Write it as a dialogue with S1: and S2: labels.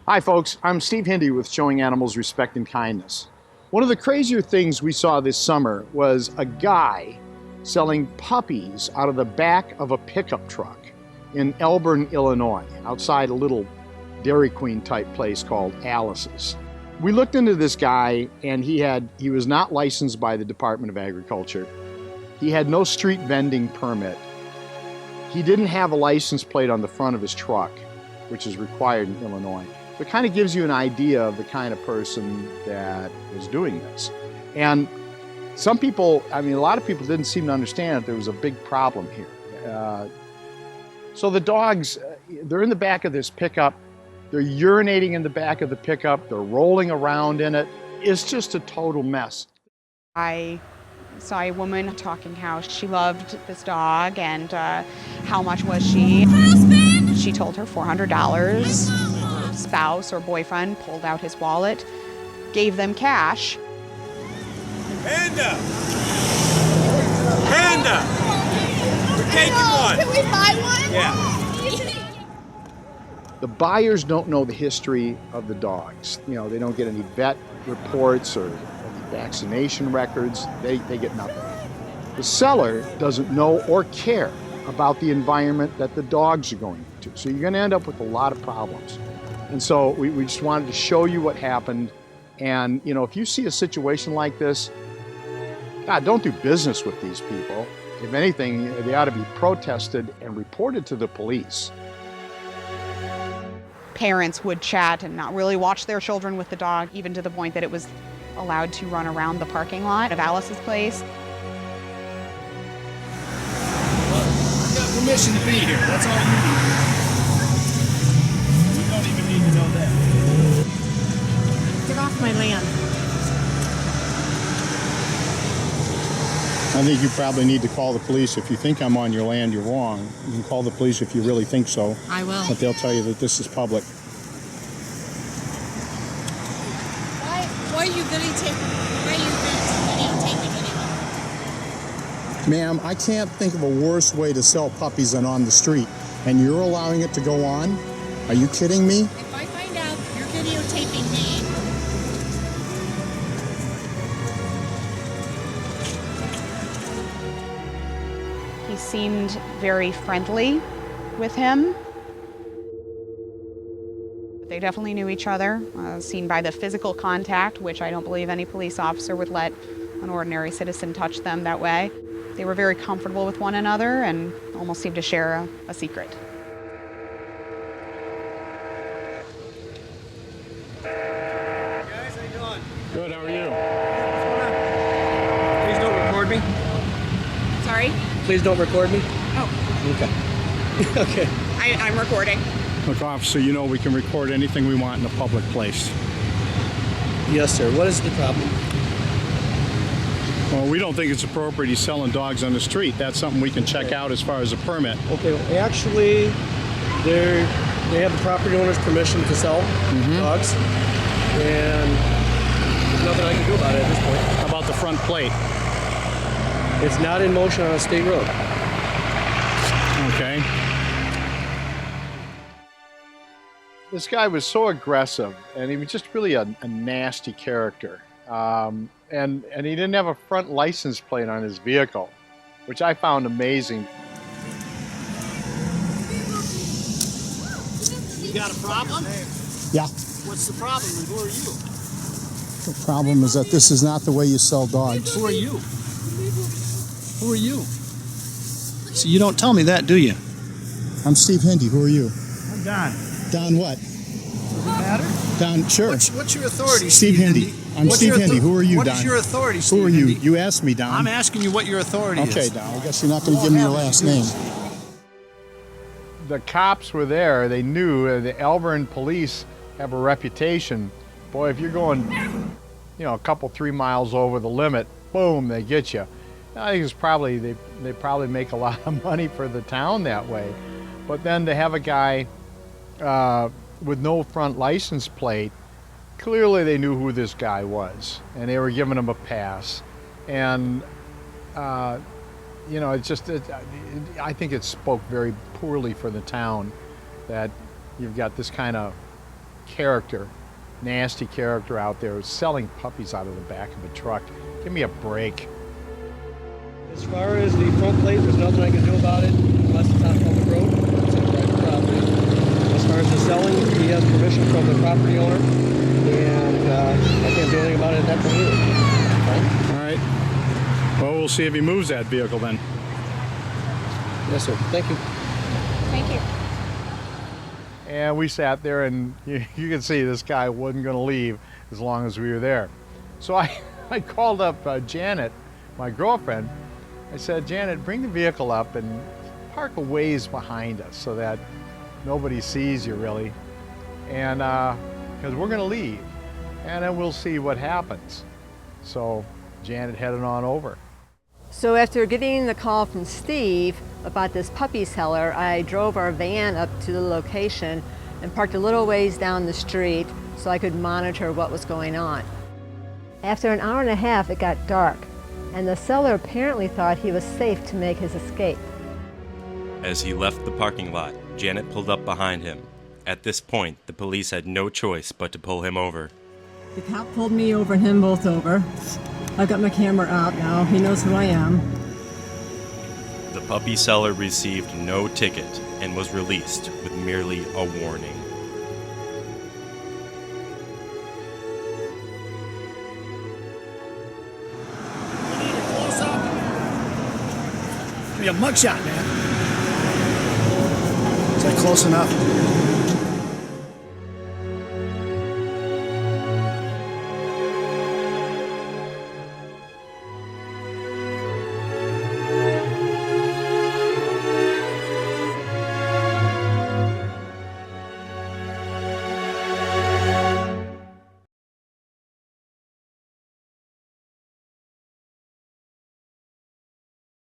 S1: Hi folks, I'm Steve Hindy with Showing Animals Respect and Kindness. One of the crazier things we saw this summer was a guy selling puppies out of the back of a pickup truck in Elburn, Illinois, outside a little Dairy Queen type place called Alice's. We looked into this guy and he was not licensed by the Department of Agriculture. He had no street vending permit. He didn't have a license plate on the front of his truck, which is required in Illinois. So it kind of gives you an idea of the kind of person that was doing this. And some people, a lot of people didn't seem to understand that there was a big problem here. So the dogs, they're in the back of this pickup. They're urinating in the back of the pickup. They're rolling around in it. It's just a total mess.
S2: I saw a woman talking how she loved this dog and how much was she. Husband! She told her $400. Spouse or boyfriend pulled out his wallet, gave them cash.
S3: Panda! Panda! We're taking one.
S4: Can we buy one?
S3: Yeah.
S1: The buyers don't know the history of the dogs. They don't get any vet reports or any vaccination records. They get nothing. The seller doesn't know or care about the environment that the dogs are going to. So you're going to end up with a lot of problems. And so we just wanted to show you what happened. And, if you see a situation like this, God, don't do business with these people. If anything, they ought to be protested and reported to the police.
S2: Parents would chat and not really watch their children with the dog, even to the point that it was allowed to run around the parking lot of Alice's place.
S5: I've got permission to be here. That's all you need. You don't even need to know that.
S4: Get off my land.
S1: I think you probably need to call the police. If you think I'm on your land, you're wrong. You can call the police if you really think so.
S4: I will.
S1: But they'll tell you that this is public.
S4: Why are you videotaping anyone?
S1: Ma'am, I can't think of a worse way to sell puppies than on the street, and you're allowing it to go on? Are you kidding me?
S4: If I find out you're videotaping me,
S2: He seemed very friendly with him. They definitely knew each other, seen by the physical contact, which I don't believe any police officer would let an ordinary citizen touch them that way. They were very comfortable with one another and almost seemed to share a secret.
S3: Guys, how you doing?
S1: Good, how are you?
S5: Please don't record me.
S2: Sorry?
S5: Please don't record me.
S2: Oh,
S5: Okay. Okay.
S2: I'm recording.
S1: Look, officer, we can record anything we want in a public place.
S5: Yes, sir. What is the problem?
S1: Well, we don't think it's appropriate he's selling dogs on the street. That's something we can check out as far as a permit.
S5: Okay, well, actually, they have the property owner's permission to sell dogs, and there's nothing I can do about it at this point.
S1: How about the front plate?
S5: It's not in motion on a state road.
S1: Okay. This guy was so aggressive, and he was just really a nasty character. And he didn't have a front license plate on his vehicle, which I found amazing.
S5: You got a problem?
S1: Yeah.
S5: What's the problem, and who are you?
S1: The problem is that this is not the way you sell dogs.
S5: Who are you? Who are you? So you don't tell me that, do you?
S1: I'm Steve Hindy. Who are you?
S5: I'm Don.
S1: Don what?
S5: Does it matter?
S1: Don, sure.
S5: What's your authority,
S1: Steve Hindy. I'm
S5: What's
S1: Steve
S5: your
S1: Hindy. Who are you,
S5: What
S1: Don?
S5: is your authority, Steve
S1: Who are you?
S5: Hindy?
S1: You asked me, Don.
S5: I'm asking you what your authority is.
S1: Okay, Don. I guess you're not going to give me your last name. The cops were there. They knew the Elburn police have a reputation. Boy, if you're going, a couple, 3 miles over the limit, boom, they get you. I think it's probably they probably make a lot of money for the town that way. But then to have a guy with no front license plate, clearly they knew who this guy was, and they were giving him a pass. And I think it spoke very poorly for the town that you've got this kind of character, nasty character out there selling puppies out of the back of a truck. Give me a break.
S5: As far as the front plate, there's nothing I can do about it unless it's on public road. It's on private property. As far as the selling, he has permission from the property owner, and I can't do anything about it at that point either.
S1: All right. Well, we'll see if he moves that vehicle then.
S5: Yes, sir. Thank you.
S2: Thank you.
S1: And we sat there, and you can see this guy wasn't going to leave as long as we were there. So I called up Janet, my girlfriend. I said, Janet, bring the vehicle up and park a ways behind us so that nobody sees you really. And because we're going to leave, and then we'll see what happens. So Janet headed on over.
S6: So after getting the call from Steve about this puppy seller, I drove our van up to the location and parked a little ways down the street so I could monitor what was going on. After an hour and a half, it got dark, and the seller apparently thought he was safe to make his escape.
S7: As he left the parking lot, Janet pulled up behind him. At this point, the police had no choice but to pull him over.
S6: The cop pulled me over and him both over. I've got my camera out now. He knows who I am.
S7: The puppy seller received no ticket and was released with merely a warning.
S3: Close up. Give me a mugshot, man. Is that close enough?